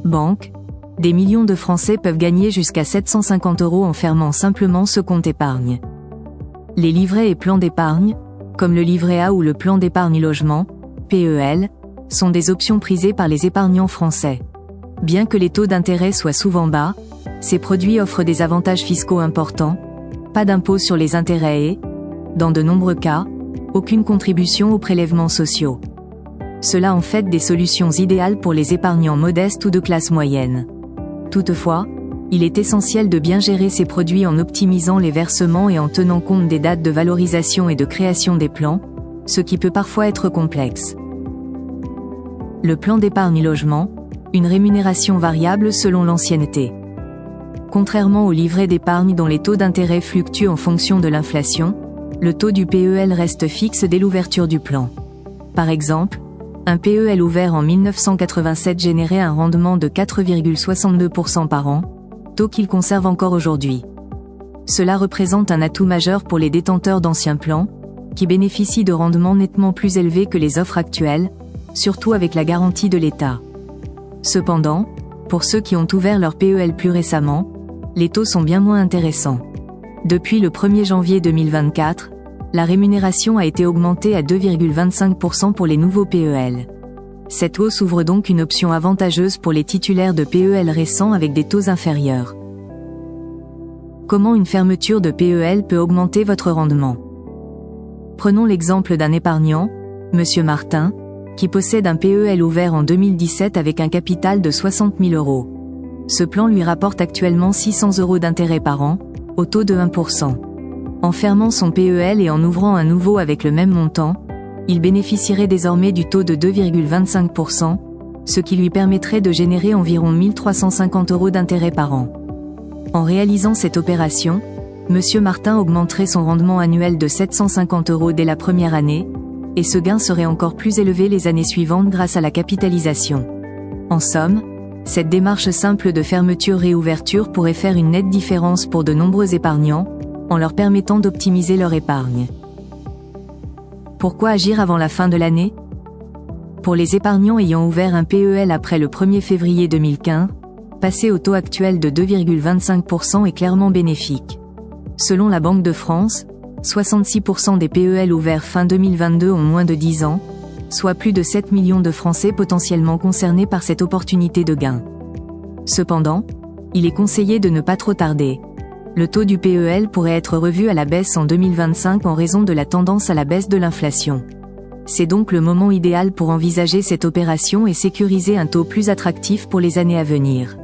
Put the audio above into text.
Banque, des millions de Français peuvent gagner jusqu'à 750 € en fermant simplement ce compte épargne. Les livrets et plans d'épargne, comme le livret A ou le plan d'épargne logement, PEL, sont des options prisées par les épargnants français. Bien que les taux d'intérêt soient souvent bas, ces produits offrent des avantages fiscaux importants, pas d'impôt sur les intérêts et, dans de nombreux cas, aucune contribution aux prélèvements sociaux. Cela en fait des solutions idéales pour les épargnants modestes ou de classe moyenne. Toutefois, il est essentiel de bien gérer ces produits en optimisant les versements et en tenant compte des dates de valorisation et de création des plans, ce qui peut parfois être complexe. Le plan d'épargne logement, une rémunération variable selon l'ancienneté. Contrairement au livret d'épargne dont les taux d'intérêt fluctuent en fonction de l'inflation, le taux du PEL reste fixe dès l'ouverture du plan. Par exemple, un PEL ouvert en 1987 générait un rendement de 4,62% par an, taux qu'il conserve encore aujourd'hui. Cela représente un atout majeur pour les détenteurs d'anciens plans, qui bénéficient de rendements nettement plus élevés que les offres actuelles, surtout avec la garantie de l'État. Cependant, pour ceux qui ont ouvert leur PEL plus récemment, les taux sont bien moins intéressants. Depuis le 1er janvier 2024, la rémunération a été augmentée à 2,25% pour les nouveaux PEL. Cette hausse ouvre donc une option avantageuse pour les titulaires de PEL récents avec des taux inférieurs. Comment une fermeture de PEL peut augmenter votre rendement? Prenons l'exemple d'un épargnant, Monsieur Martin, qui possède un PEL ouvert en 2017 avec un capital de 60 000 €. Ce plan lui rapporte actuellement 600 € d'intérêt par an, au taux de 1%. En fermant son PEL et en ouvrant un nouveau avec le même montant, il bénéficierait désormais du taux de 2,25%, ce qui lui permettrait de générer environ 1 350 € d'intérêt par an. En réalisant cette opération, Monsieur Martin augmenterait son rendement annuel de 750 € dès la première année, et ce gain serait encore plus élevé les années suivantes grâce à la capitalisation. En somme, cette démarche simple de fermeture-réouverture pourrait faire une nette différence pour de nombreux épargnants, en leur permettant d'optimiser leur épargne. Pourquoi agir avant la fin de l'année? Pour les épargnants ayant ouvert un PEL après le 1er février 2015, passer au taux actuel de 2,25% est clairement bénéfique. Selon la Banque de France, 66% des PEL ouverts fin 2022 ont moins de 10 ans, soit plus de 7 millions de Français potentiellement concernés par cette opportunité de gain. Cependant, il est conseillé de ne pas trop tarder. Le taux du PEL pourrait être revu à la baisse en 2025 en raison de la tendance à la baisse de l'inflation. C'est donc le moment idéal pour envisager cette opération et sécuriser un taux plus attractif pour les années à venir.